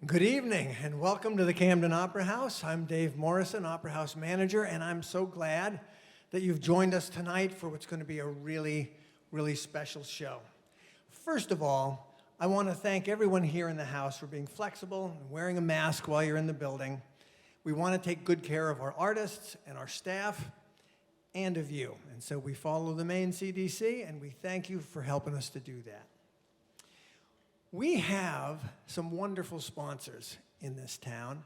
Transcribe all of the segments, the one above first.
Good evening and welcome to the Camden Opera House. I'm Dave Morrison, Opera House Manager, and I'm so glad that you've joined us tonight for what's going to be a really special show. First of all, I want to thank everyone here in the house for being flexible and wearing a mask while you're in the building. We want to take good care of our artists and our staff and of you. And so we follow the Maine CDC, and we thank you for helping us to do that. We have some wonderful sponsors in this town,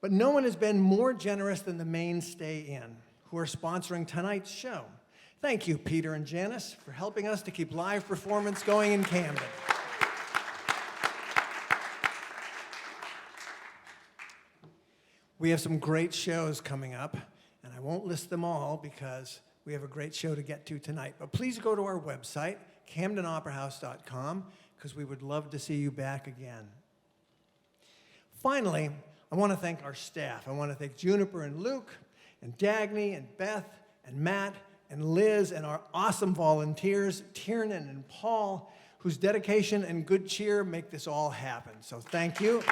but no one has been more generous than the Maine Stay Inn, who are sponsoring tonight's show. Thank you, Peter and Janice, for helping us to keep live performance going in Camden. We have some great shows coming up, and I won't list them all because we have a great show to get to tonight. But please go to our website, CamdenOperaHouse.com, because we would love to see you back again. Finally, I want to thank our staff. I want to thank Juniper and Luke, and Dagny, and Beth, and Matt, and Liz, and our awesome volunteers, Tiernan and Paul, whose dedication and good cheer make this all happen. So thank you.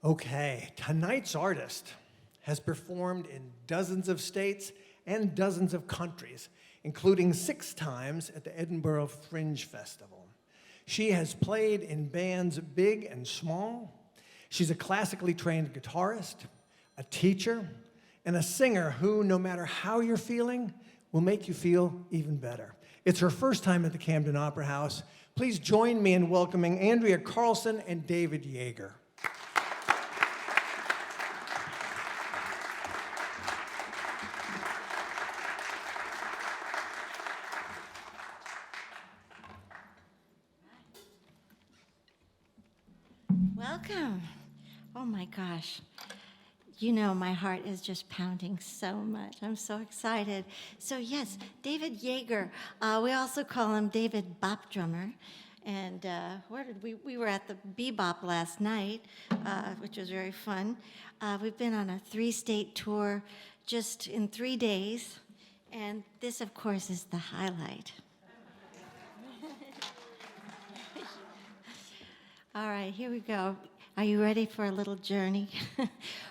Okay, tonight's artist has performed in dozens of states and dozens of countries, including 6 times at the Edinburgh Fringe Festival. She has played in bands big and small. She's a classically trained guitarist, a teacher, and a singer who, no matter how you're feeling, will make you feel even better. It's her first time at the Camden Opera House. Please join me in welcoming Andrea Carlson and David Yeager. Welcome. Oh my gosh. You know, my heart is just pounding so much. I'm so excited. So yes, David Yeager. We also call him David Bop Drummer. And we were at the Bebop last night, which was very fun. We've been on a 3-state tour just in 3 days. And this, of course, is the highlight. All right, here we go. Are you ready for a little journey?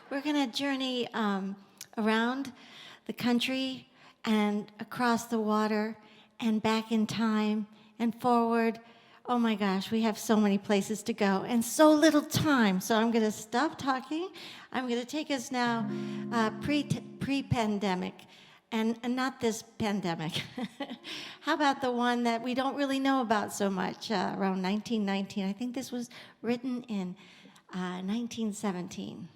We're going to journey around the country and across the water and back in time and forward. Oh my gosh, we have so many places to go and so little time. So I'm going to stop talking. I'm going to take us now pre-pandemic. And not this pandemic. How about the one that we don't really know about so much, around 1919? I think this was written in 1917.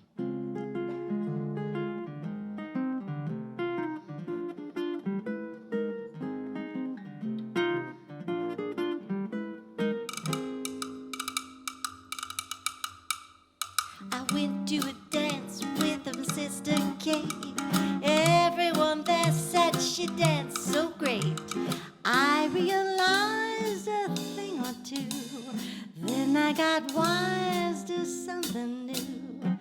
I went to a dance with a sister Kate. Everyone there said she danced so great. I realized a thing or two. Then I got wise to something new.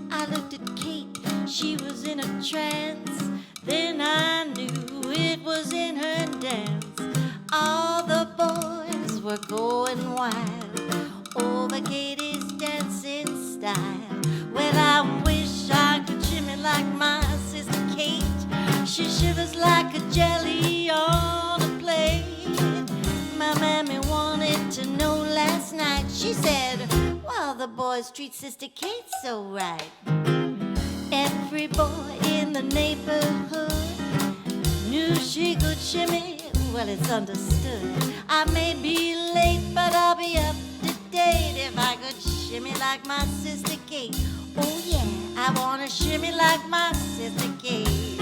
I looked at Kate, she was in a trance. Then I knew it was in her dance. All the boys were going wild over Katie's dancing style. Well, I wish I could shimmy like my sister Kate. She shivers like a jelly on a plate. My mammy wanted to know last night. She said, well, the boys treat Sister Kate so right. Every boy in the neighborhood knew she could shimmy. Well, it's understood. I may be late, but I'll be up to date if I could shimmy like my sister Kate. Oh yeah, I wanna shimmy like my sister Kate.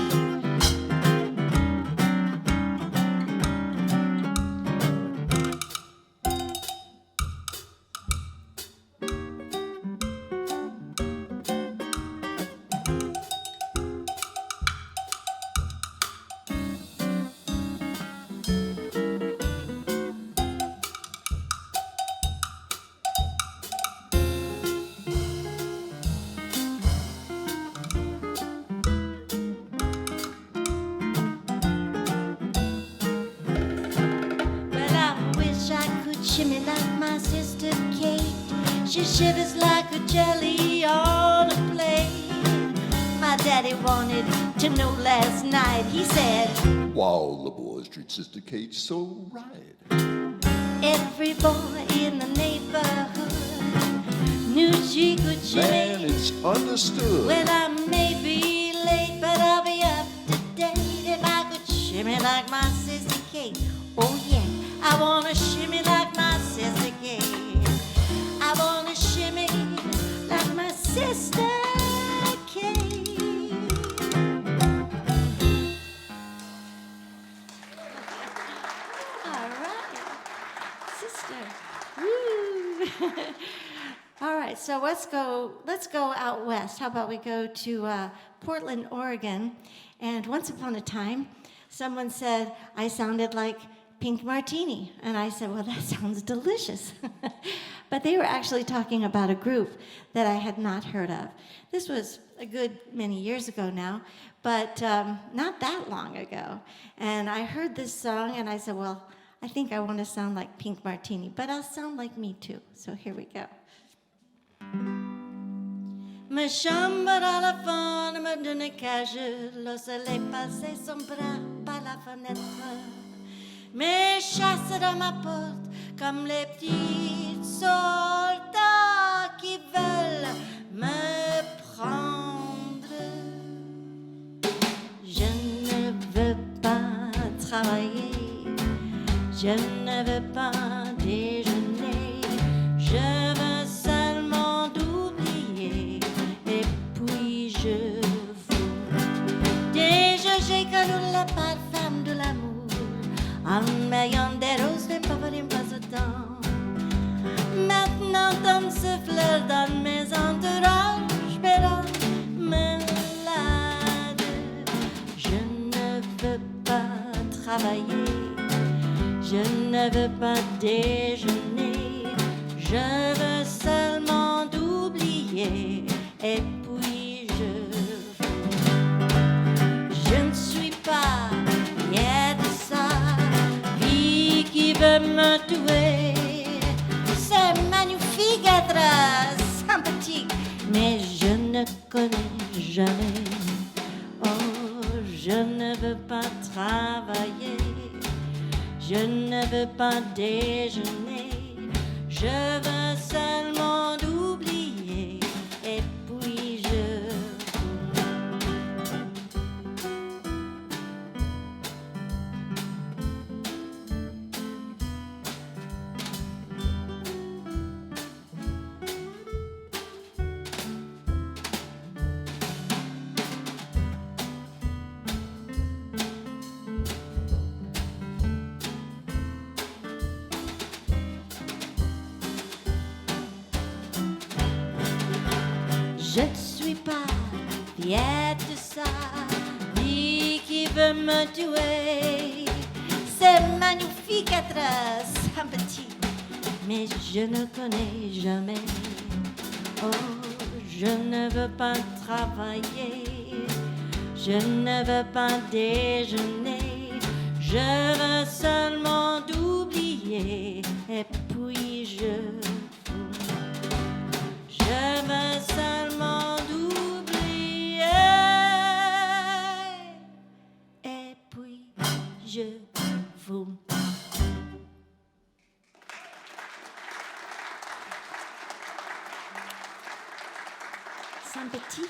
sister Kate. She shivers like a jelly on a plate. My daddy wanted to know last night. He said, while the boys treat Sister Kate so right. every boy in the neighborhood knew she could Man, shimmy. it's understood. Well, I may be late, but I'll be up to date if I could shimmy like my sister Kate. Oh yeah, I wanna shimmy like my sister Kate. I wanna shimmy like my sister Kate. All right, sister. Woo. All right, so let's go out west. How about we go to Portland, Oregon? And once upon a time, someone said I sounded like Pink Martini, and I said, well, that sounds delicious. But they were actually talking about a group that I had not heard of. This was a good many years ago now, but not that long ago. And I heard this song, and I said, well, I think I want to sound like Pink Martini, but I'll sound like me too. So here we go. Me chambre dans la forme d'une cage, le soleil passait son bras par la fenêtre. Me chasse dans ma porte comme les petits soldats qui veulent me prendre. Je ne veux pas travailler, je ne veux pas déjeuner, je veux seulement d'oublier et puis je fous. Déjà j'ai connu la parfum de l'amour. En m'ayant des roses, des pavots, pas autant. Maintenant, ton souffle dans mes entourages, me rend malade. Je ne veux pas travailler, je ne veux pas déjeuner, je veux seulement d'oublier et puis je fous. Je ne suis pas fière de ça. Qui veut me tuer, c'est magnifique être sympathique, mais je ne connais jamais. Oh, je ne veux pas travailler, je ne veux pas déjeuner, je veux seulement d'oublier et puis je Je ne suis pas fière de ça, lui qui veut me tuer. C'est magnifique être sympathique, mais je ne connais jamais. Oh, je ne veux pas travailler, je ne veux pas déjeuner, je veux seulement d'oublier et puis je veux seulement d'oublier et puis je vous. Sympathique?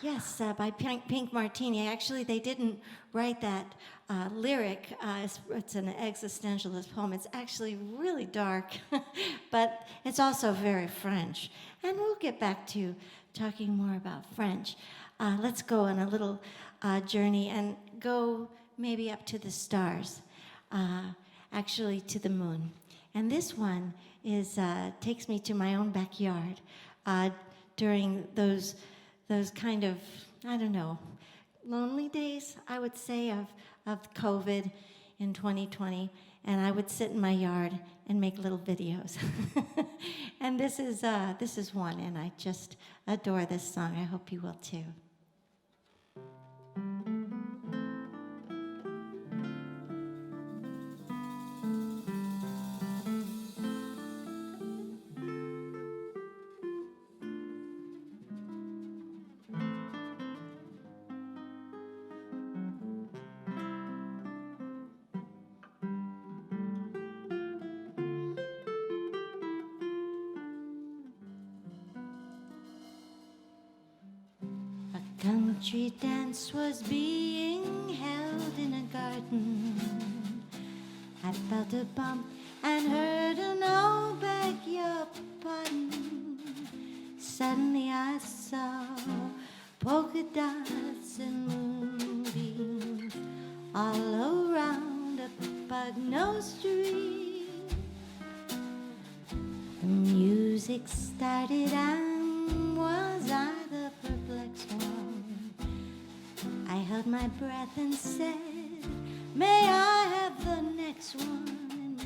Yes, by Pink Martini. Actually, they didn't write that lyric. It's an existentialist poem. It's actually really dark, but it's also very French. And we'll get back to talking more about French. Let's go on a little journey and go maybe up to the stars, actually to the moon. And this one is takes me to my own backyard during those kind of, I don't know, lonely days, I would say, of COVID in 2020. And I would sit in my yard and make little videos. And this is one, and I just adore this song. I hope you will too. country dance was being held in a garden. I felt a bump and heard an old beg your pardon. Suddenly I saw polka dots and moonbeams all around a pug-nosed tree. The music started and was I the perplexed one? I held my breath and said, may I have the next one?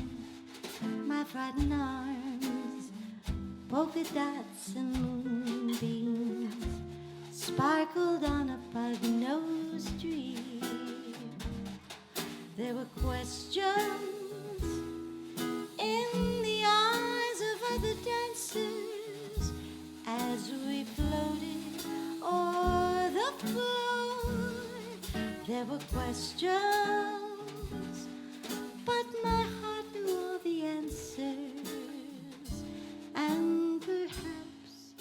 In my frightened arms, polka dots and moonbeams sparkled on a pug-nosed tree. There were questions in the eyes of other dancers as we floated o'er the floor. There were questions, but my heart knew all the answers, and perhaps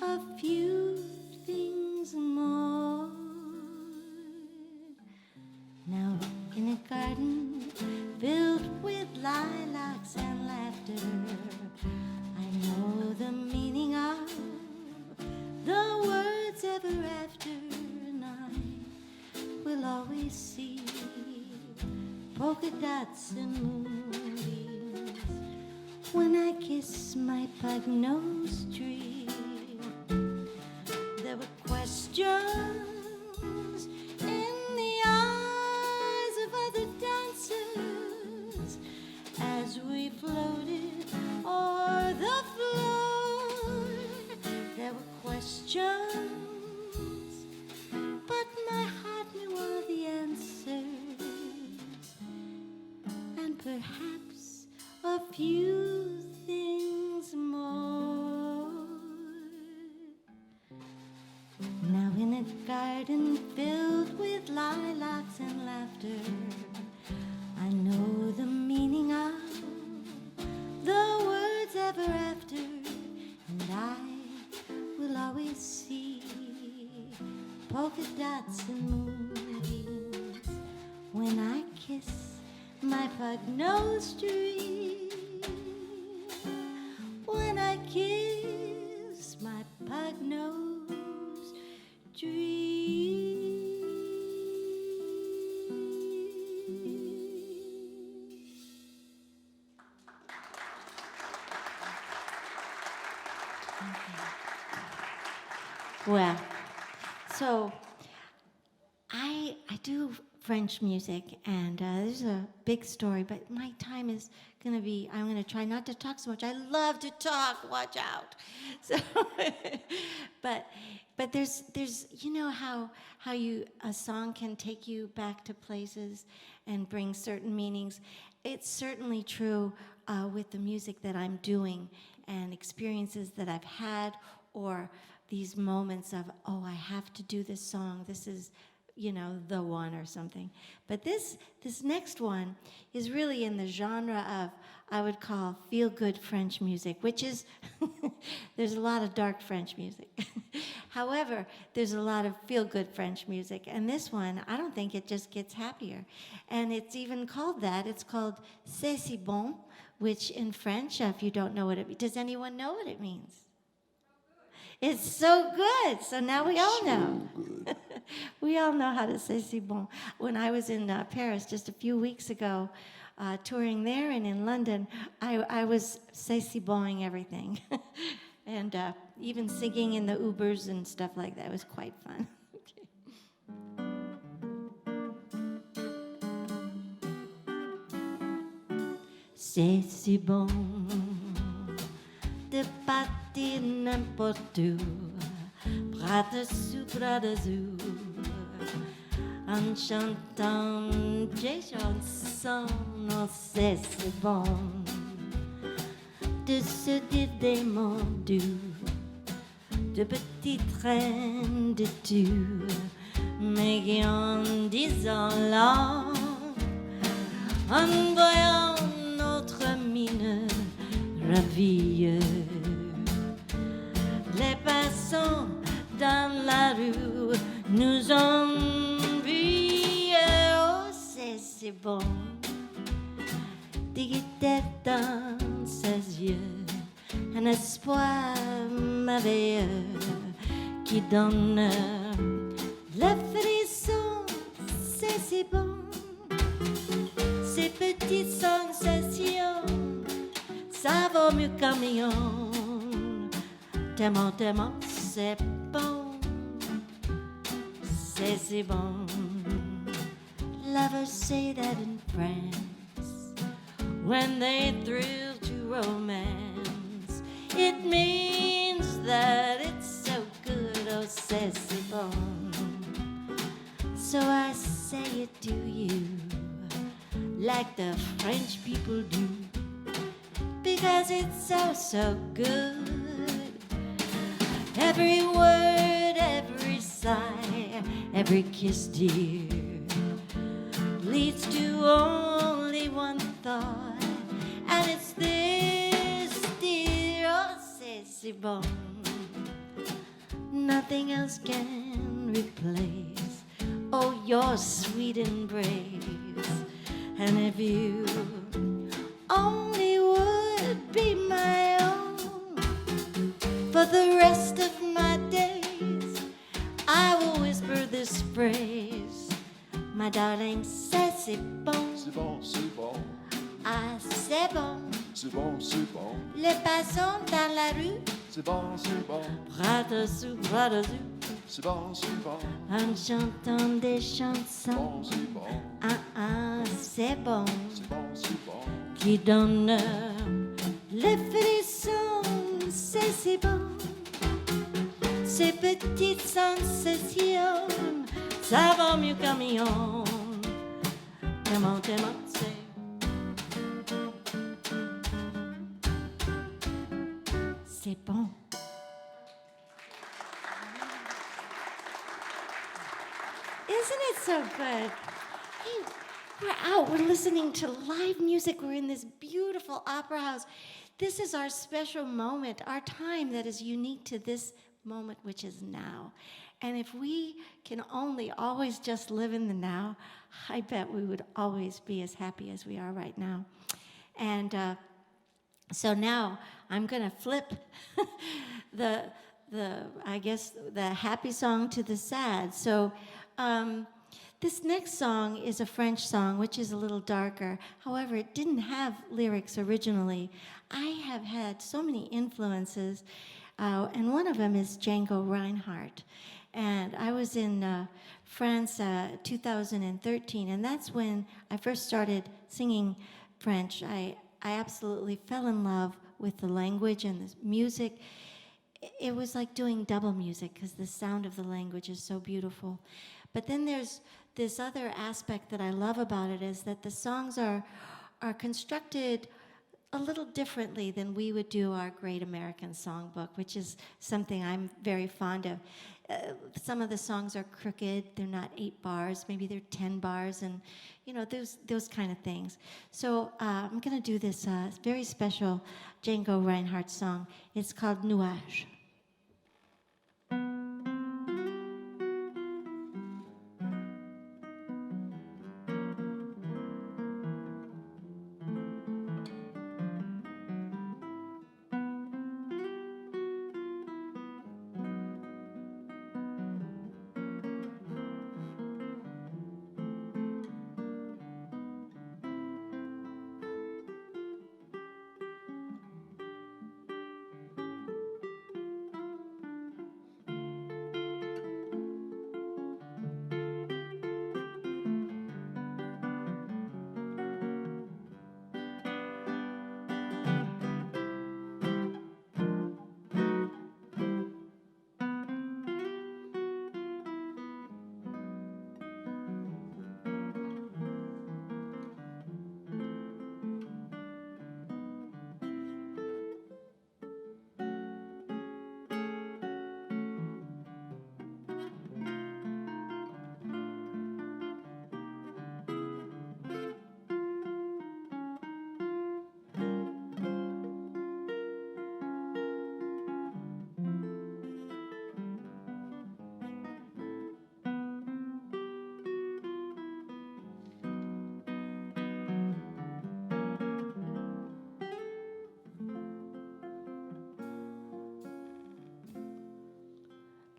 a few things more. Now in a garden filled with lilacs and laughter, I know the meaning of the words ever after, and I will always see polka dots and moonbeams when I kiss my pug-nosed tree. There were questions in the eyes of other dancers as we floated o'er the floor. There were questions, but my heart knew all the answers, and perhaps a few things more. Now in a garden filled with lilacs and laughter, I know the meaning of the words ever after, and I will always see polka dots and moonbeams when I kiss my pug-nosed tree. When I kiss my pug-nosed tree. Well, so I do French music, and there's a big story, but my time is going to be, I'm going to try not to talk so much. I love to talk, watch out. So, but there's you know how a song can take you back to places and bring certain meanings. It's certainly true with the music that I'm doing and experiences that I've had, or these moments of, oh, I have to do this song. This is, you know, the one or something. But this next one is really in the genre of, I would call feel-good French music, which is, there's a lot of dark French music. However, there's a lot of feel-good French music. And this one, I don't think it just gets happier. And it's even called that. It's called C'est si bon, which in French, if you don't know what it means, does anyone know what it means? It's so good. So now we all know. We all know how to say c'est bon. When I was in Paris just a few weeks ago, touring there and in London, I was c'est si bon-ing everything. And even singing in the Ubers and stuff like that. It was quite fun. C'est si bon de partir n'importe où, bras dessus, bras dessous, en chantant des chansons. Oh, c'est si bon de se dire des mots doux, de petits trains de tout, mais qui en disant là, en voyant notre mine ravie, les passants dans la rue nous envie, oh c'est bon. Digit dans ses yeux, un espoir merveilleux qui donne le frisson, c'est si bon. Ces petites sensations, ça vaut mieux qu'un million. Tellement, tellement, c'est bon, c'est si bon. Lovers say that in France, when they thrill to romance, it means that it's so good, oh, c'est si bon. So I say it to you, like the French people do, because it's so, so good. Every word, every sigh, every kiss, dear, leads to only one thought, and it's this, dear, oh, c'est si bon. Nothing else can replace, oh, your sweet embrace. And if you only would be my own for the rest of my days, I will whisper this phrase, my darling, c'est bon. C'est bon, c'est bon. Ah, c'est bon. C'est bon, c'est bon. Les passants dans la rue, C'est bon, c'est bon. bras dessus, bras dessus, C'est bon, c'est bon. en chantant des chansons. Bon, c'est bon. Ah, ah, c'est bon. C'est bon, c'est bon. Qui donne les frissons, c'est si bon. Ces petites sensations, ça vaut mieux qu'un million. Tellement, tellement, c'est bon. Isn't it so good? Hey, we're out, we're listening to live music, we're in this beautiful opera house. This is our special moment, our time that is unique to this moment, which is now. And if we can only always just live in the now, I bet we would always be as happy as we are right now. And so now I'm going to flip the I guess the happy song to the sad. So this next song is a French song, which is a little darker. However, it didn't have lyrics originally. I have had so many influences, and one of them is Django Reinhardt. And I was in France 2013, and that's when I first started singing French. I absolutely fell in love with the language and the music. It was like doing double music because the sound of the language is so beautiful. But then there's this other aspect that I love about it is that the songs are constructed a little differently than we would do our Great American Songbook, which is something I'm very fond of. Some of the songs are crooked, they're not 8 bars, maybe they're 10 bars, and you know, those kind of things. So I'm gonna do this very special Django Reinhardt song. It's called Nuage.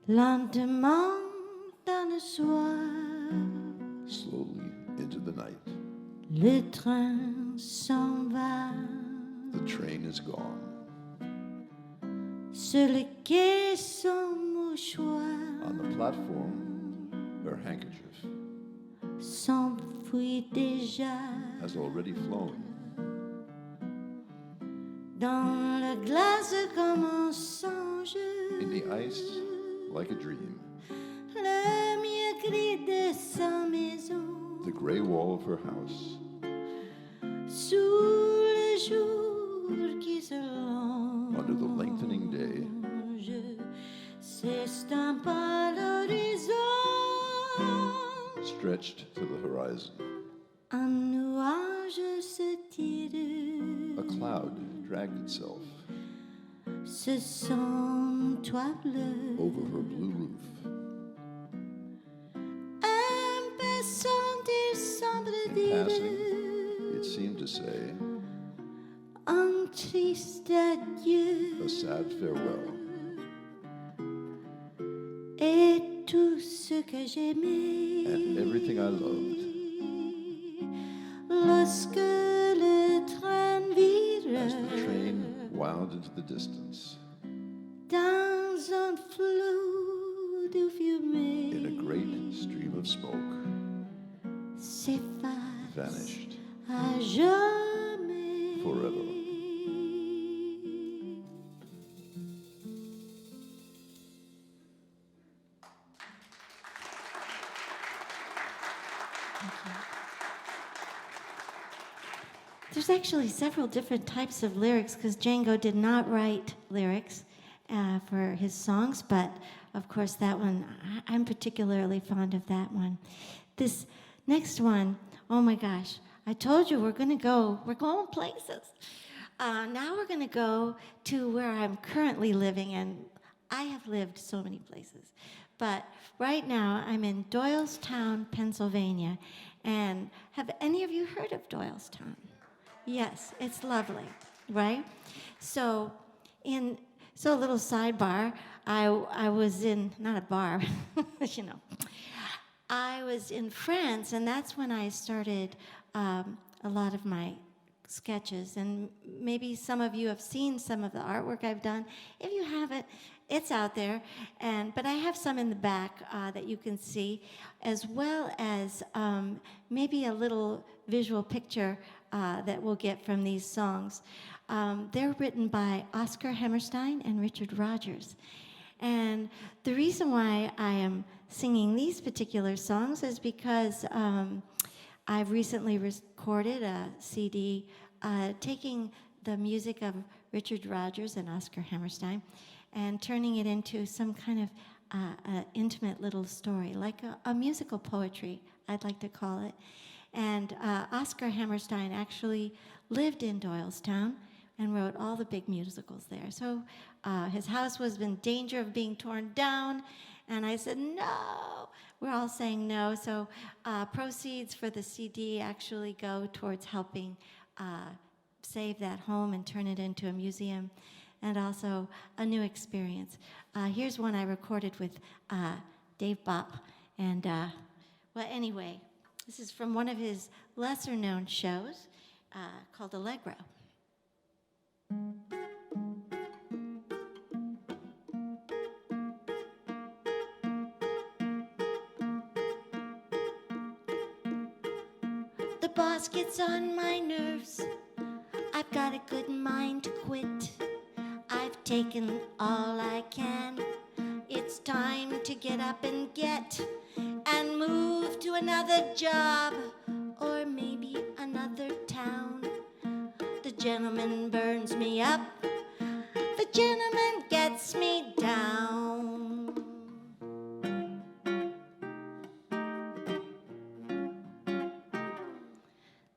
lentement dans le soir. Slowly into the night. Le train s'en va. The train is gone. Sur le quai son mouchoir On the platform, her handkerchief s'enfuit déjà. has already flown. Dans la glace comme un songe. In the ice, like a dream. Le mieux gris de sa maison. The gray wall of her house. Sous le jour qui se longe. Under the lengthening day. S'estampe à l'horizon. Stretched to the horizon. Un nuage se tire. A cloud dragged itself Ce son toit bleu. over her blue roof. Un passant, il semble dire. Passing, it seemed to say, Un triste adieu. a sad farewell. Et tout ce que j'aimais. And everything I loved. Lorsque le train vire. As the train wound into the distance. Dans un flot de fumée. In a great stream of smoke. S'efface. Vanished. À jamais. Forever. There's actually several different types of lyrics because Django did not write lyrics for his songs, but of course that one, I'm particularly fond of that one. This next one, oh my gosh, I told you we're going places. Now we're going to go to where I'm currently living, and I have lived so many places. But right now I'm in Doylestown, Pennsylvania, and have any of you heard of Doylestown? Yes, it's lovely, right? So a little sidebar, I was in, not a bar, you know, I was in France, and that's when I started a lot of my sketches, and maybe some of you have seen some of the artwork I've done. If you haven't, it's out there, but I have some in the back that you can see, as well as maybe a little visual picture that we'll get from these songs. They're written by Oscar Hammerstein and Richard Rogers. And the reason why I am singing these particular songs is because I've recently recorded a CD taking the music of Richard Rogers and Oscar Hammerstein and turning it into some kind of intimate little story, like a musical poetry, I'd like to call it. And Oscar Hammerstein actually lived in Doylestown and wrote all the big musicals there. So his house was in danger of being torn down, and I said, no. We're all saying no. So proceeds for the CD actually go towards helping save that home and turn it into a museum, and also a new experience. Here's one I recorded with Dave Bopp. And, well, anyway, this is from one of his lesser-known shows called Allegro. The boss gets on my nerves. I've got a good mind to quit. I've taken all I can. It's time to get up and get and move to another job or maybe another town. The gentleman burns me up. The gentleman gets me down.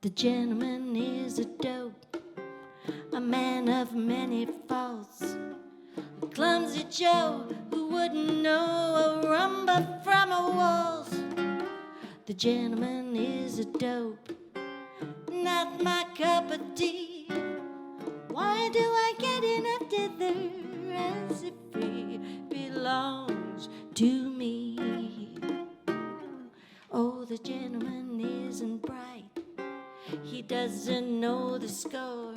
The gentleman is a dope, a man of many faults, a clumsy Joe who wouldn't know a rumba from a waltz. The gentleman is a dope, not my cup of tea. Why do I get in a dither as if he belongs to me. Oh, the gentleman isn't bright. He doesn't know the score.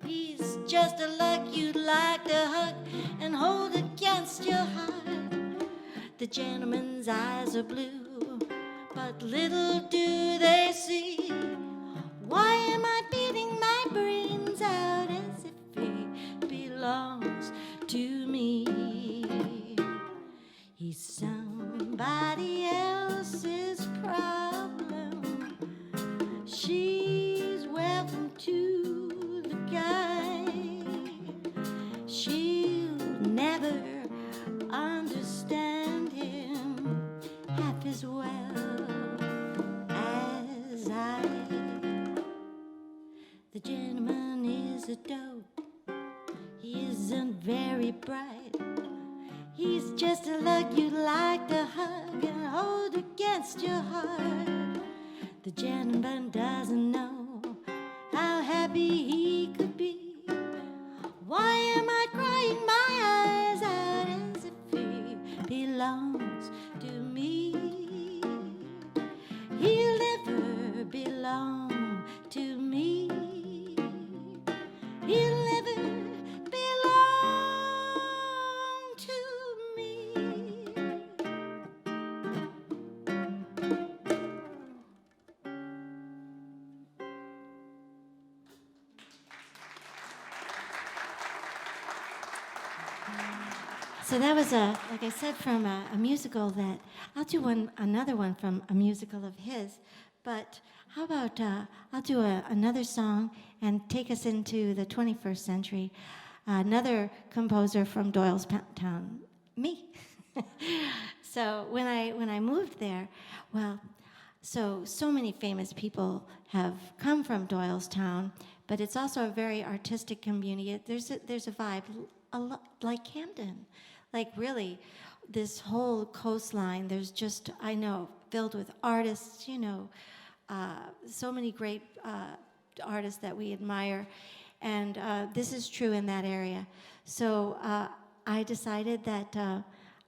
He's just a luck you'd like to hug and hold against your heart. The gentleman's eyes are blue, but little do they see. Why am I beating my brains out as if he belongs to me? He's somebody else's problem. She's welcome to the guy. She'll never understand him half as well as I. The gentleman is a dope. He isn't very bright. He's just a luck you'd like to hug and hold against your heart. The gentleman doesn't know how happy he could be. Why am I crying my eyes out as if he belongs to me? He'll never belong to me. He'll never belong to me. So that was like I said, from a musical that I'll do another one from a musical of his. But how about I'll do another song and take us into the 21st century. Another composer from Doylestown, me. So when I moved there, well, so many famous people have come from Doylestown, but it's also a very artistic community. There's a vibe a lot like Camden. Like really, this whole coastline, there's just, I know, filled with artists, you know, so many great artists that we admire. And this is true in that area. So I decided that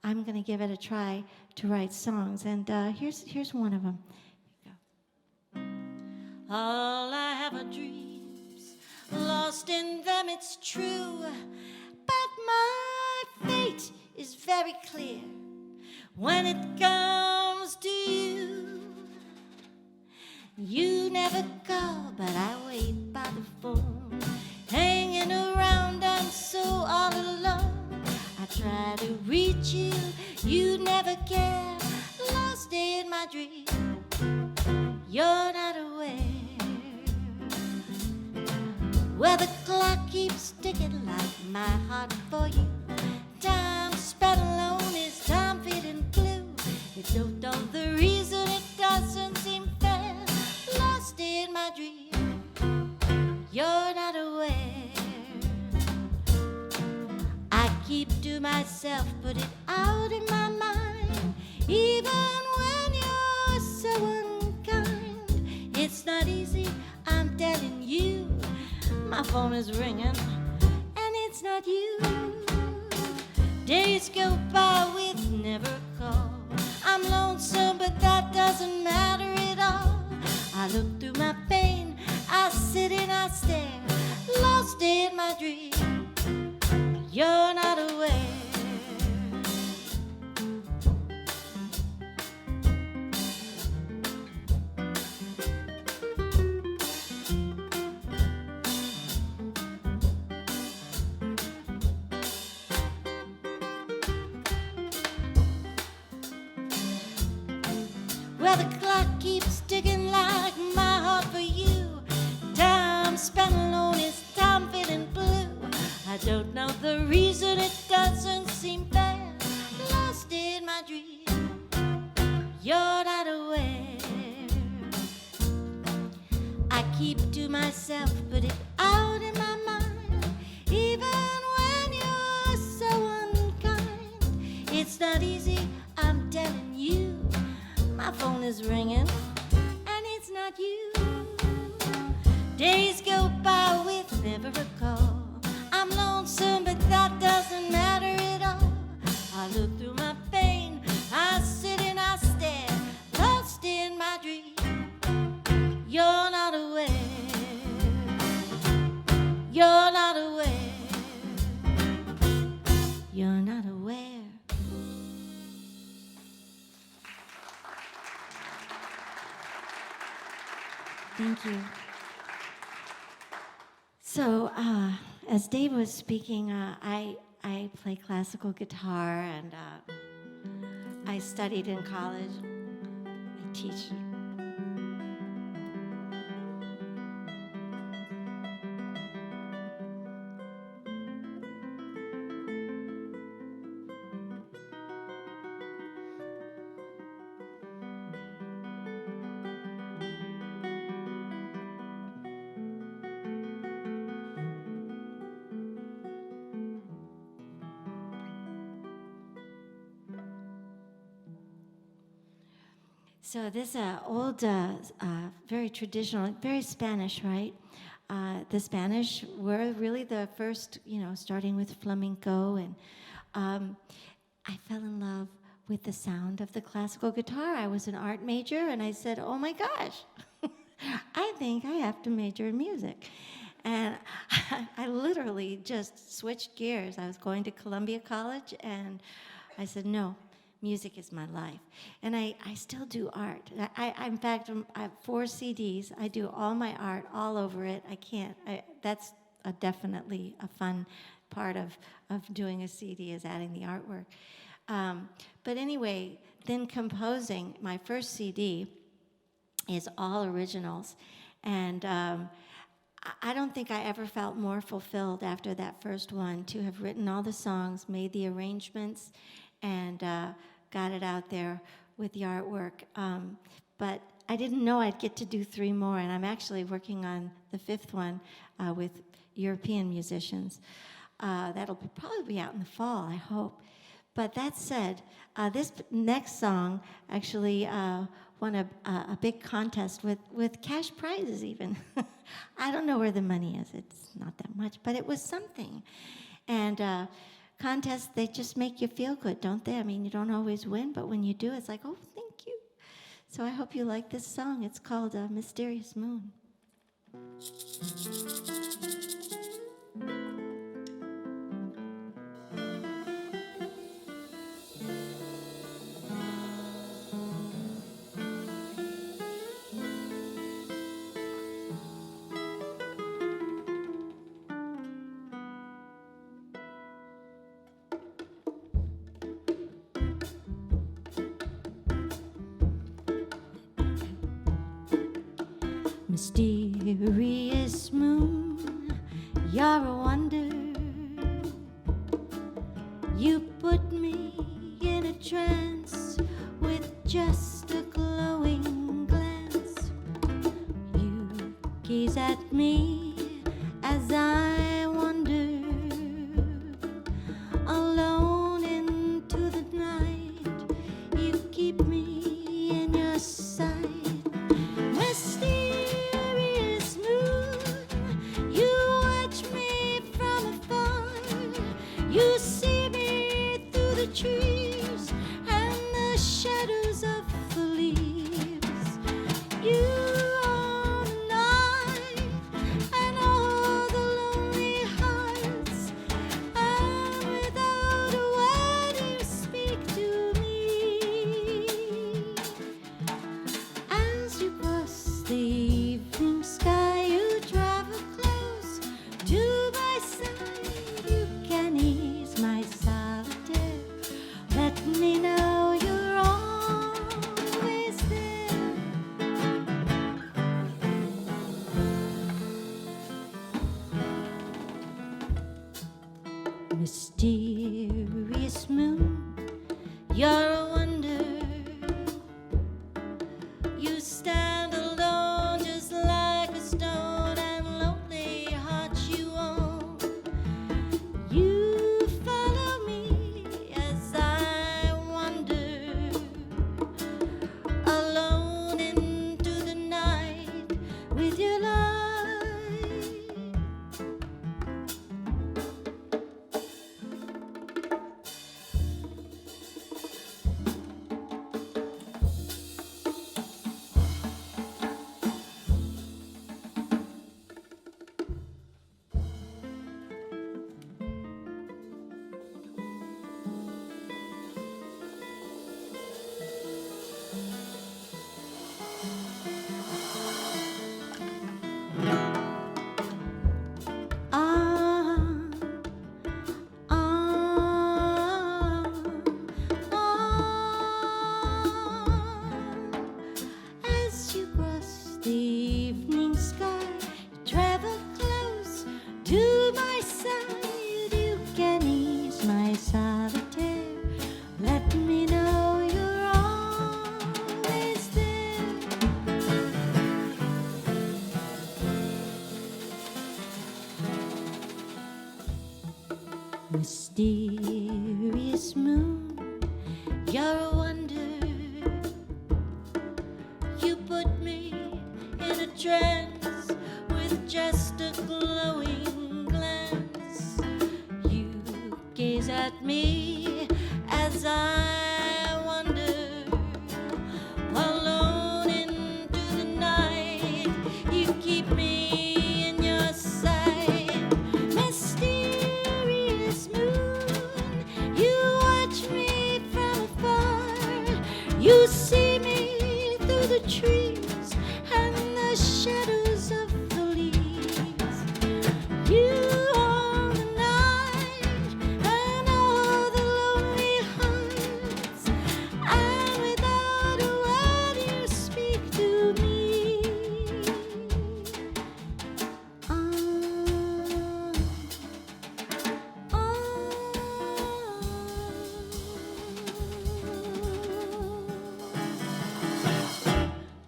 I'm going to give it a try to write songs. And here's one of them. Here you go. All I have are dreams, lost in them it's true. But my fate is very clear when it comes to you. You never call, but I wait by the phone. Hanging around, I'm so all alone. I try to reach you, you never care. Lost in my dream, you're not aware. Well, the clock keeps ticking like my heart for you. Time spent alone is time feeling blue. You don't know the reason, it doesn't seem fair. Lost in my dream, you're not aware. I keep to myself, put it out in my mind. Even when you're so unkind, it's not easy, I'm telling you. My phone is ringing, and it's not you. Days go by with never a call. I'm lonesome, but that doesn't matter at all. I look through my pain, I sit and I stare. Lost in my dream, you're not aware. Well, the clock keeps ticking like my heart for you. Time spent alone is time feeling blue. I don't know the reason, it doesn't seem fair. Lost in my dream, you're not aware. I keep to myself, put it out in my mind. Even when you're so unkind, it's not easy, I'm telling you. My phone is ringing, and it's not you. Days go by with never a call. I'm lonesome, but that doesn't matter at all. I look through my pain, I sit and I stare, lost in my dream. You're not aware. You're not aware. You're not aware. Thank you. So, as Dave was speaking, I play classical guitar, and I studied in college. I teach. So this old, very traditional, very Spanish, right? The Spanish were really the first, starting with flamenco, and I fell in love with the sound of the classical guitar. I was an art major, and I said, oh my gosh, I think I have to major in music. And I literally just switched gears. I was going to Columbia College, and I said, no. Music is my life. And I still do art. In fact, I have 4 CDs. I do all my art all over it. That's definitely a fun part of doing a CD, is adding the artwork. But anyway, then composing, my first CD is all originals. And I don't think I ever felt more fulfilled after that first one, to have written all the songs, made the arrangements, and got it out there with the artwork. But I didn't know I'd get to do 3 more, and I'm actually working on the 5th one with European musicians. That'll probably be out in the fall, I hope. But that said, this next song actually won a big contest with cash prizes even. I don't know where the money is. It's not that much, but it was something. And contests, they just make you feel good, don't they? I mean, you don't always win, but when you do, it's like, oh, thank you. So I hope you like this song. It's called Mysterious Moon. Mysterious moon, you're a wonder. You put me in a trance with just a glowing glance. You gaze at me as I wander alone into the night. You keep me in your sight. Mysterious moon, you watch me from afar. You see me through the trees and the shadows of the leaves. You are the night and all the lonely hearts, and without a word you speak to me. As you cross the evening sky, you travel close to my side. You can ease my solitude. Let me know you're always there. Mysterious moon, you're a wonder. You stand alone just like a stone, and lonely heart you own. You follow me as I wander alone into the night with your light. Mysterious moon, you're a wonder. You put me in a trance with just a glowing glance. You gaze at me as I wander alone into the night. You keep me in your sight. Mysterious moon, you watch me from afar. You see me through the trees and the shadows of the leaves. You own the night and all the lonely hearts, and without a word you speak to me.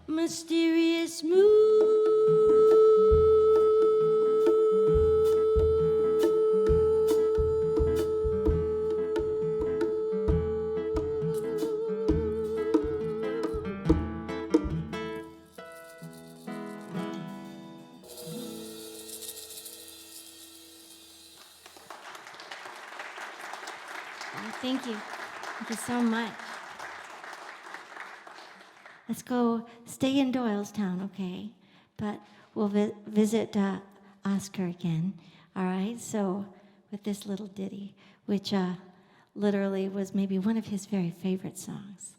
Mysterious moon. Thank you. Thank you so much. Let's go stay in Doylestown, okay? But we'll visit Oscar again, all right? So with this little ditty, which literally was maybe one of his very favorite songs.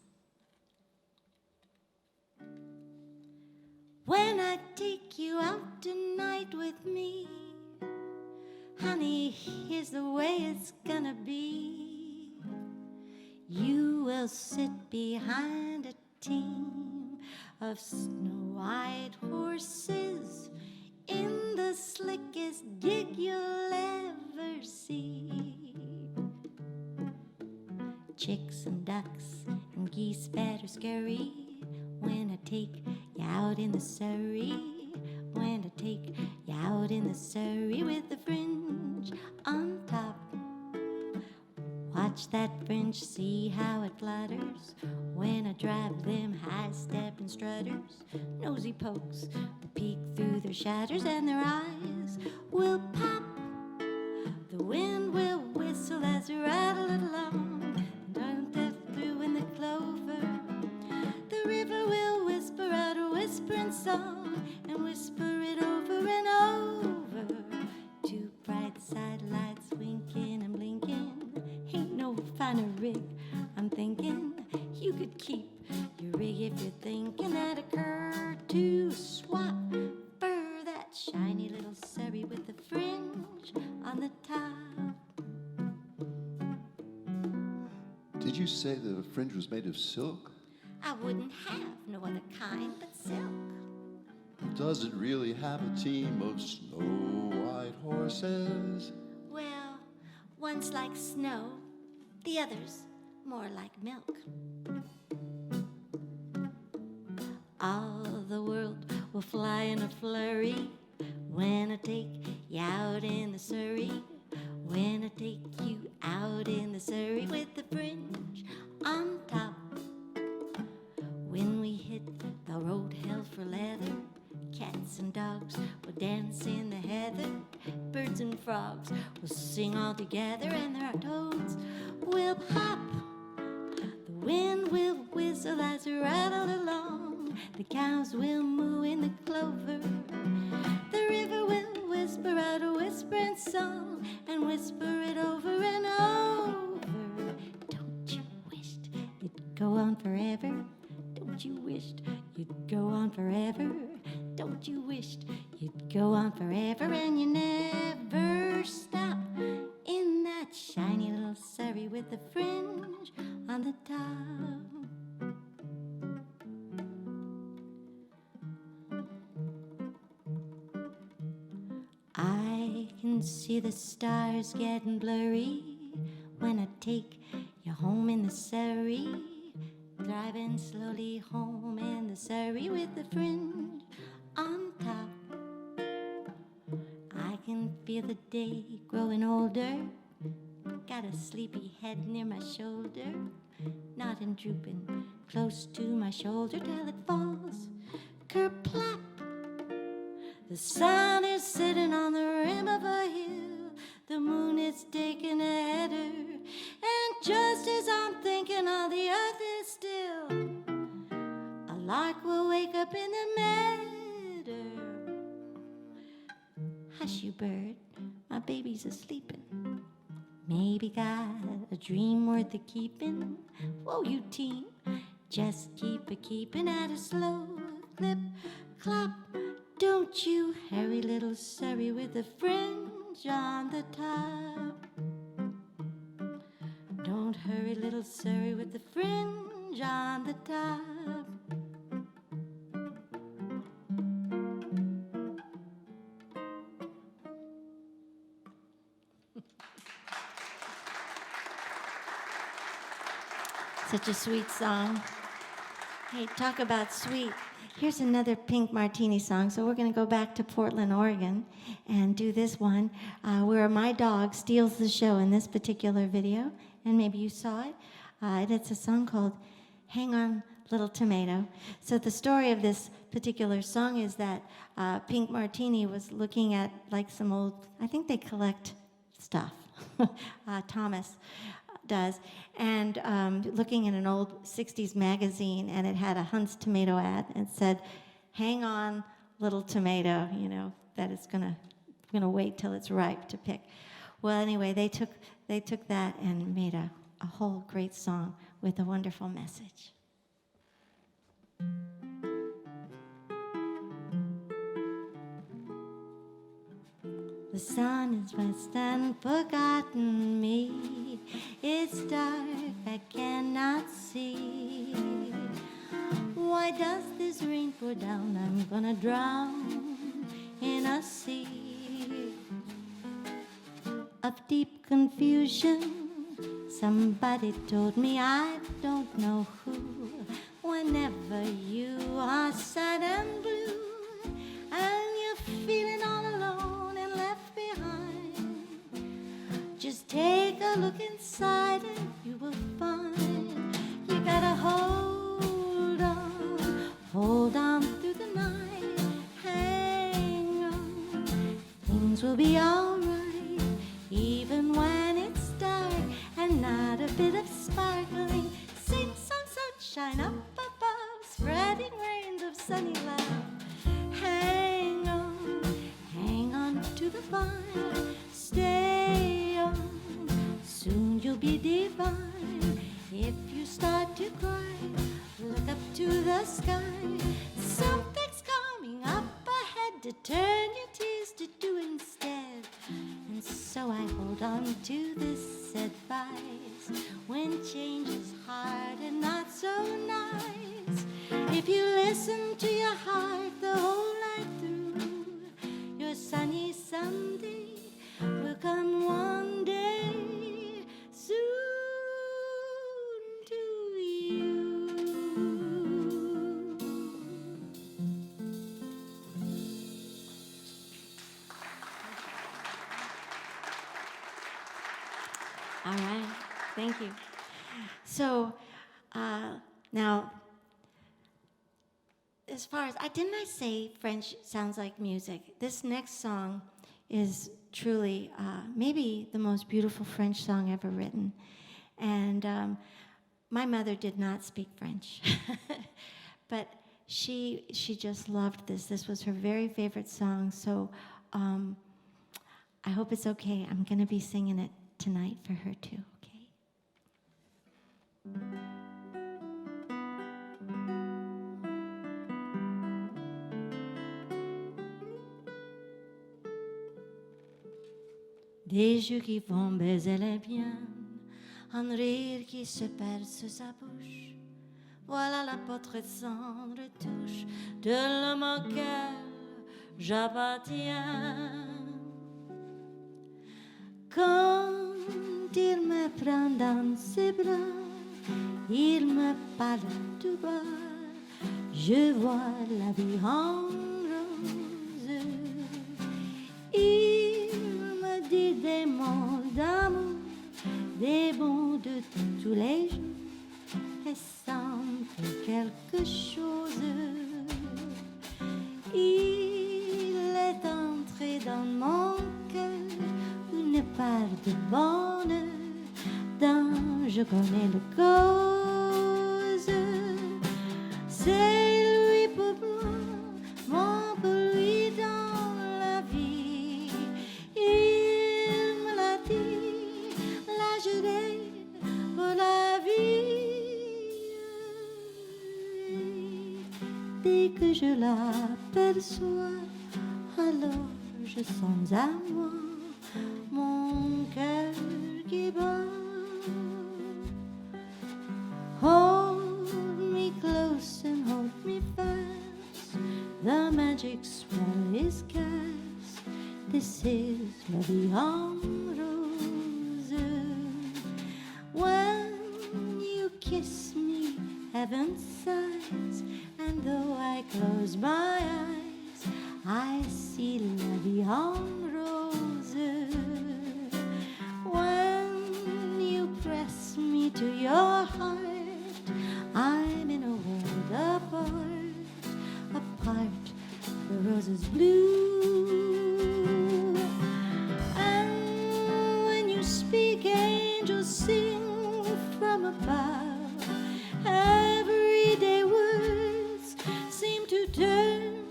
When I take you out tonight with me, honey, here's the way it's gonna be. You will sit behind a team of snow-white horses in the slickest gig you'll ever see. Chicks and ducks and geese better scurry when I take you out in the Surrey. When I take you out in the Surrey with the fringe on top. Watch that fringe, see how it flutters when I drive them high-stepping strutters. Nosy pokes will peek through their shadows and their eyes will pop. The wind will whistle as we rattle it along, and through in the clover. The river will whisper out a whispering song and whisper it over and over. Two bright sidelights winking and blinking. Ain't no finer rig, I'm thinking. You could keep your rig if you're thinking that occurred to swap for that shiny little Surrey with the fringe on the top. Did you say the fringe was made of silk? I wouldn't have no other kind but silk. Does it really have a team of snow-white horses? Well, one's like snow, the other's more like milk. All the world will fly in a flurry when I take you out in the Surrey. When I take you out in the Surrey with the fringe on top. When we hit the road held for leather, cats and dogs will dance in the heather. Birds and frogs will sing all together, and their toads will pop. The wind will whistle as we rattle along. The cows will moo in the clover. The river will whisper out a whispering song and whisper it over and over. Don't you wish you'd go on forever? Don't you wish you'd go on forever? Don't you wish you'd go on forever and you never stop in that shiny little Surrey with the fringe on the top? I can see the stars getting blurry when I take you home in the Surrey. Driving slowly home in the Surrey with the fringe on top. I can feel the day growing older got a sleepy head near my shoulder, not in drooping, close to my shoulder till it falls. Kerplap! The sun is sitting on the rim of a hill. The moon is taking a header. And just as I'm thinking all the earth is still, a lark will wake up in the meadow. Hush, you bird, my baby's a-sleeping. Maybe got a dream worth a keeping. Whoa, you teen, just keep a-keeping at a slow clip, clop. Don't you hurry, little Surrey, with the fringe on the top. Don't hurry, little Surrey, with the fringe on the top. Such a sweet song. Hey, talk about sweet. Here's another Pink Martini song. So we're going to go back to Portland, Oregon, and do this one where my dog steals the show in this particular video. And maybe you saw it. It's a song called Hang On, Little Tomato. So the story of this particular song is that Pink Martini was looking at like some old, I think they collect stuff. Thomas does, and looking in an old 60s magazine, and it had a Hunt's tomato ad, and it said, hang on, little tomato, you know, that it's gonna wait till it's ripe to pick. Well, anyway, they took that and made a whole great song with a wonderful message. The sun is west and forgotten me. It's dark, I cannot see. Why does this rain pour down? I'm gonna drown in a sea of deep confusion. Somebody told me, I don't know who. Whenever you are sad and blue, and you're feeling all alone and left behind, just take a look inside and you will find you gotta hold on through the night, hang on, things will be alright, even when it's dark and not a bit of sparkling. Sing some sunshine up above, spreading rains of sunny love. Hang on to the vine, stay on, soon you'll be divine. If you start to cry, look up to the sky. Something's coming up ahead to turn your tears to dew instead. And so I hold on to this advice. When change is hard and not so nice, if you listen to your heart the whole night through, your sunny someday will come one day soon to you. All right, thank you. So now, as far as, didn't I say French sounds like music? This next song is truly maybe the most beautiful French song ever written. And my mother did not speak French, but she just loved this. This was her very favorite song, so I hope it's okay. I'm going to be singing it tonight for her too, okay? Des yeux qui vont baiser les biens, un rire qui se perce sa bouche. Voilà la portrait cendre touche de l'homme auquel j'appartiens. Quand il me prend dans ses bras, il me parle tout bas, je vois la vie en rose. Il me dit des mots d'amour des bons de tous les jours ressemble quelque chose. Il est entré dans mon cœur une part de bonheur dont je connais le cause. C'est lui pour moi, mon pour lui dans la vie. Il me l'a dit, la juré pour la vie. Dès que je l'aperçois, alors je sens à moi mon cœur qui bat. Hold me close and hold me fast. The magic spell is cast. This is la vie en rose. When you kiss me, heaven sighs, and though I close my eyes, I see la vie en rose. When you press me to your heart, I'm in a world apart, the rose is blue. And when you speak, angels sing from above. Everyday words seem to turn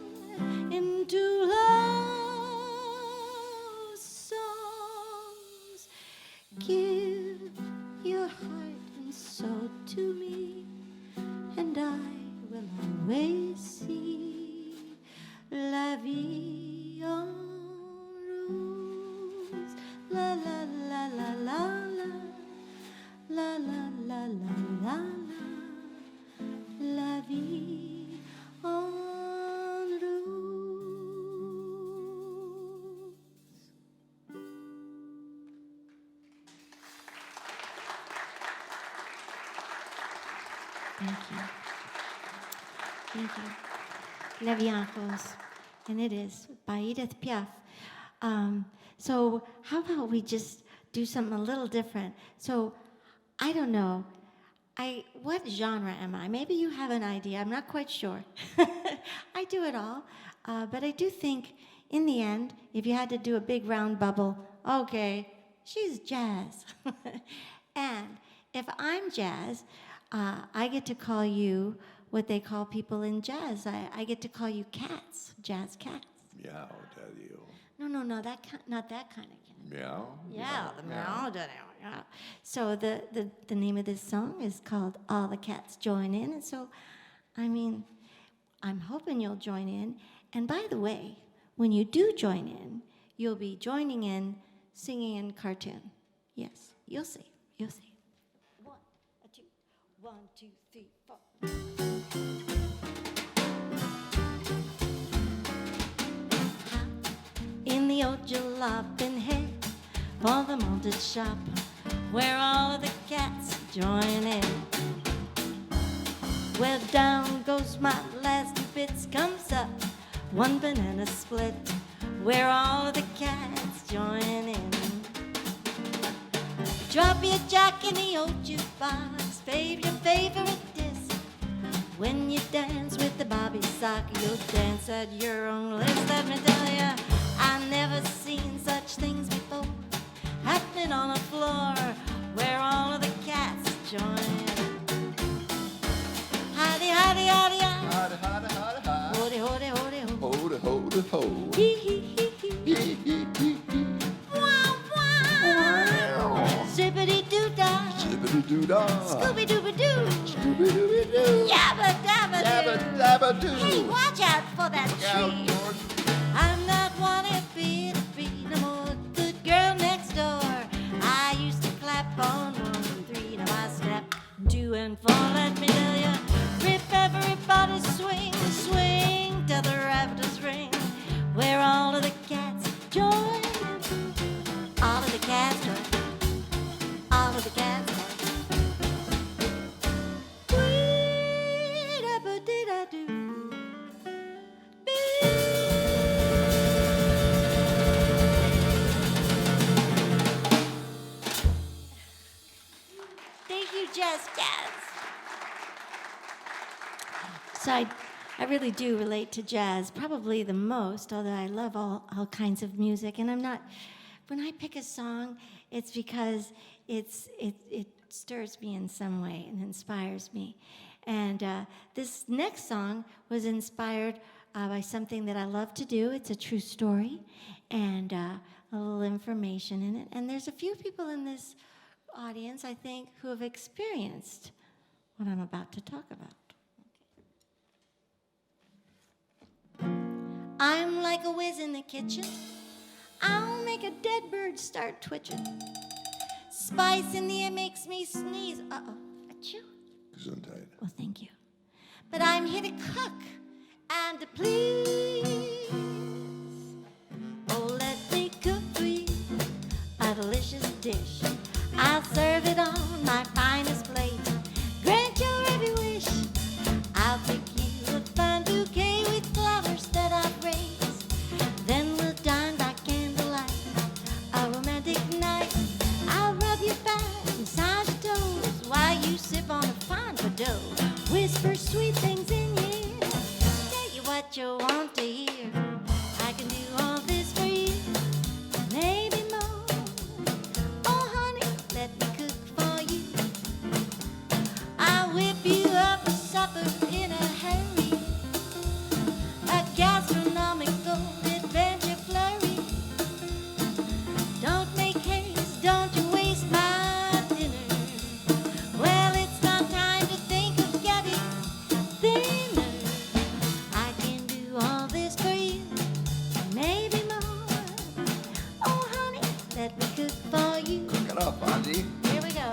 into love songs. Give your heart and soul to me, and I will always see la vie en rose. La la la la la la la la la la la la vie en rose. Thank you. Thank you. La Vie en Rose. And it is by Edith Piaf. So how about we just do something a little different? So I don't know. What genre am I? Maybe you have an idea. I'm not quite sure. I do it all. But I do think in the end, if you had to do a big round bubble, okay, she's jazz. And if I'm jazz, I get to call you what they call people in jazz. I get to call you cats, jazz cats. Meow, daddy. No, not that kind of cat. Meow. Yeah, the meow. Yeah. So the name of this song is called All the Cats Join In. And so, I mean, I'm hoping you'll join in. And by the way, when you do join in, you'll be joining in, singing in cartoon. Yes, you'll see. You'll see. 1, 2, 1, 2, 3, 4. In the old jaloping hay for the malted shop, where all of the cats join in. Well, down goes my last 2 bits, comes up 1 banana split, where all of the cats join in. Drop your jack in the old jukebox, fave your favorite disc. When you dance with the bobby sock, you'll dance at your own risk. Let me tell ya, I've never seen such things before, happening on a floor where all of the cats join in. Howdy, howdy, howdy, howdy. Howdy, howdy, howdy, howdy. Howdy, howdy, howdy, howdy. Hoda, hoda, ho. Hee, hee, hee, hee. Hee, hee, hee, hee. Wow, wow. Zippity-doo-dah. Zippity-doo-dah. Scooby-dooby-doo. Scooby-dooby-doo. Yabba-dabba-doo. Yabba-dabba-doo. Hey, watch out for that Look out, tree. George. I'm not wanting to be no more good girl next door. I used to clap on 1 and 3 to my step 2 and 4. Let me tell ya, rip everybody swing, swing till the rafters ring, where all of the cats join. All of the cats join. All of the cats join. Wee-da-ba-dee-da-doo. Bee. So I really do relate to jazz, probably the most, although I love all kinds of music. And when I pick a song, it's because it stirs me in some way and inspires me. And this next song was inspired by something that I love to do. It's a true story and a little information in it. And there's a few people in this audience, I think, who have experienced what I'm about to talk about. I'm like a whiz in the kitchen. I'll make a dead bird start twitching. Spice in the air makes me sneeze. Uh-oh, achoo. Gesundheit. Well, thank you. But I'm here to cook and to please. Oh, let me cook for you a delicious dish. I'll serve it on my finest plate. Grant your every wish. I'll pick you a fine bouquet with flowers that I've raised. Then we'll dine by candlelight, a romantic night. I'll rub your back, massage your toes while you sip on a fine Bordeaux. Whisper sweet things in your ear, tell you what you want to hear. I can do all this for you, maybe more. Oh, honey, let me cook for you. I'll whip you up a supper in a hurry, a gastronomical adventure flurry. Don't make haste, don't you waste my dinner. Well, it's not time to think of getting thinner. I can do all this for you, maybe more. Oh, honey, let me cook for you. Cook it up, Andy. Here we go.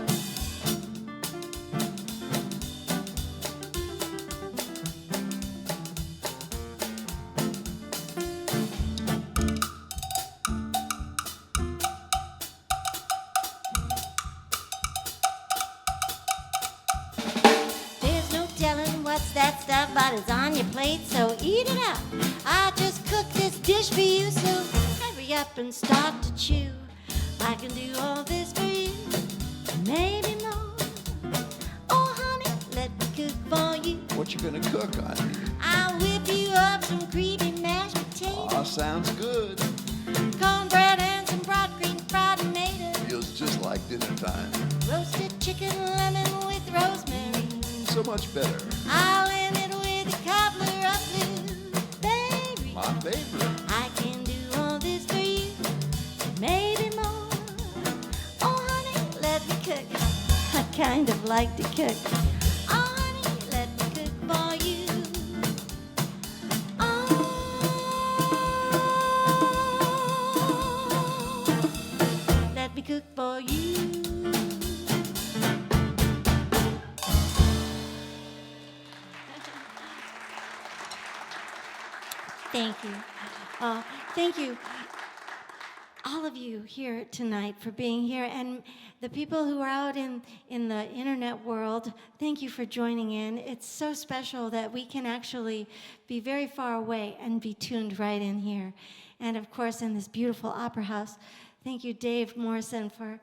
There's no telling what's that stuff, but it's on your plate, so eat it up. I just cooked this dish for you, so hurry up and start to chew. I can do all this for you, maybe more. Oh, honey, let me cook for you. What you gonna cook, Andy? I'll whip you up some creamy mashed potatoes, Aw, sounds good. cornbread and some broad green fried tomatoes, Feels just like dinner time. roasted chicken lemon with rosemary. So much better. I'll end it with a cobbler of blueberry. My favorite. I can do all this for you, maybe more. Oh, honey, let me cook. I kind of like to cook. Oh, honey, let me cook for you. Oh, let me cook for you. Thank you. Thank you, all of you here tonight, for being here. And the people who are out in the internet world, thank you for joining in. It's so special that we can actually be very far away and be tuned right in here. And of course, in this beautiful opera house, thank you, Dave Morrison, for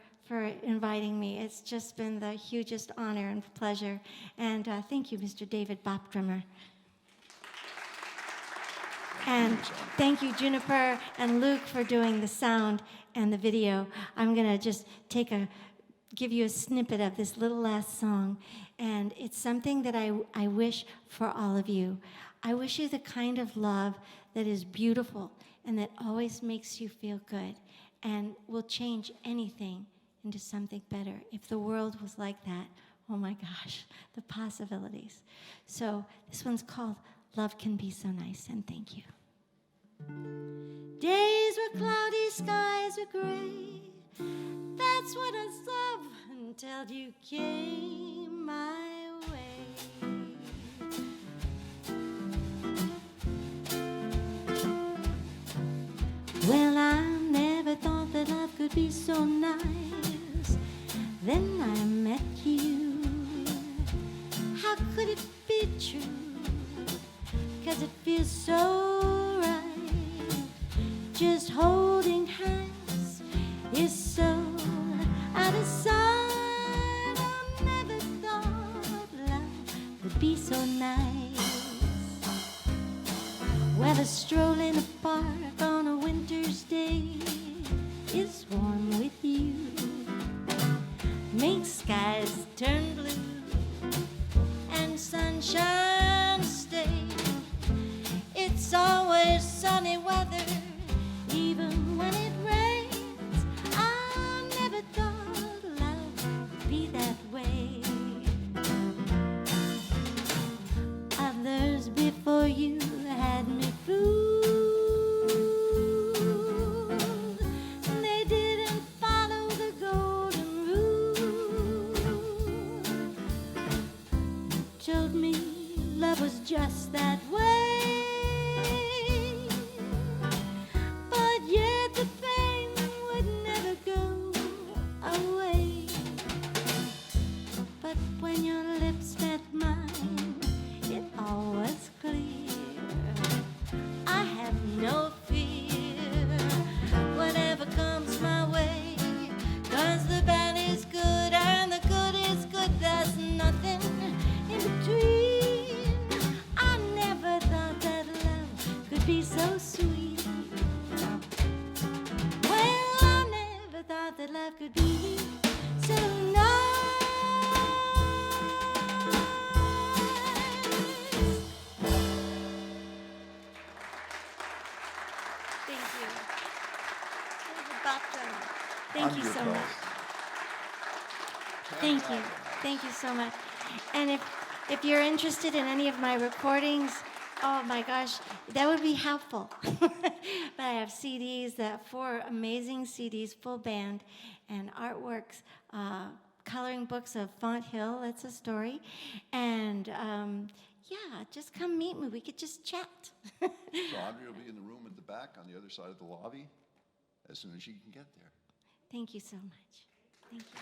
inviting me. It's just been the hugest honor and pleasure. And thank you, Mr. David Bopdrummer. And thank you, Juniper and Luke, for doing the sound and the video. I'm going to just give you a snippet of this little last song. And it's something that I wish for all of you. I wish you the kind of love that is beautiful and that always makes you feel good and will change anything into something better. If the world was like that, oh my gosh, the possibilities. So this one's called Love Can Be So Nice, and thank you. Days were cloudy, skies were gray. That's what I love until you came my way. Well, I never thought that love could be so nice. Then I met you. How could it be true? 'Cause it feels so right. Just holding hands is so out of sight. I never thought love could be so nice. Whether strolling a park on a winter's day is warm with you, makes skies turn blue and sunshine stay. It's always sunny weather, even when it rains. I never thought love would be that way. Others before you had me fooled. They didn't follow the golden rule. Told me love was just that way. But yet the pain would never go away. But when your lips met mine, it all was clear. I have no fear, whatever comes my way, 'cause the bad is good and the good is good. There's nothing in between. I never thought that love could be so sweet. Well, I never thought that love could be so nice. Thank you. There's a bottom. Thank you so much. Thank you. Thank you so much. And if you're interested in any of my recordings, oh my gosh, that would be helpful. But I have CDs, 4 amazing CDs, full band, and artworks, coloring books of Font Hill, that's a story. And yeah, just come meet me. We could just chat. So Andrea will be in the room at the back on the other side of the lobby as soon as she can get there. Thank you so much. Thank you.